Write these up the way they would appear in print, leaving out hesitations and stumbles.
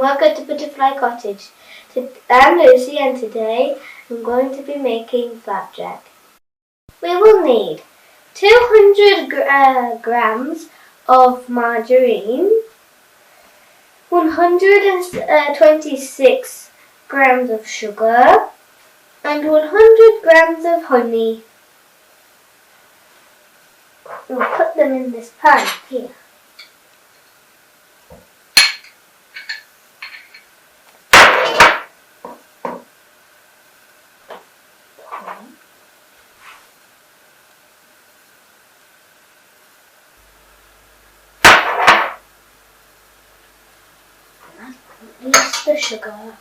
welcome to Butterfly Cottage. I'm Lucy and today I'm going to be making flapjack. We will need 200 grams of margarine, 126 grams of sugar and 100 grams of honey. We'll put them in this pan here. Release the sugar.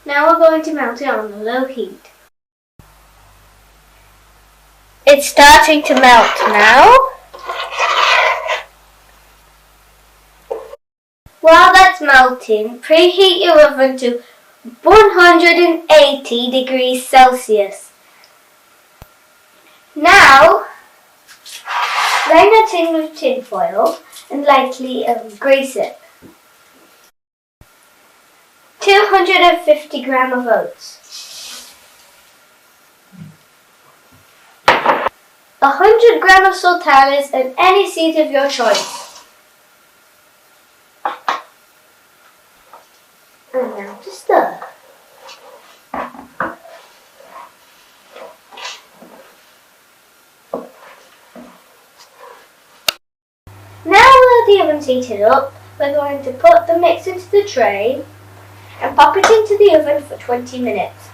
Now we're going to melt it on a low heat. It's starting to melt now. While that's melting, preheat your oven to 180 degrees Celsius. Now, line a tin with tin foil and lightly grease it. 250 grams of oats. 100 grams of sultanas and any seeds of your choice. And now to stir. Now that the oven's heated up, we're going to put the mix into the tray and pop it into the oven for 20 minutes.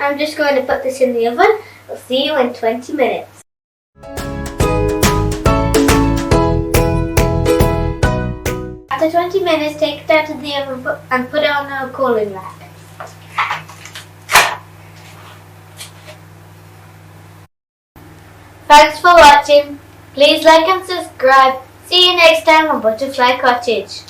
I'm just going to put this in the oven. I'll see you in 20 minutes. After 20 minutes, take it out of the oven and put it on a cooling rack. Thanks for watching. Please like and subscribe. See you next time on Butterfly Cottage.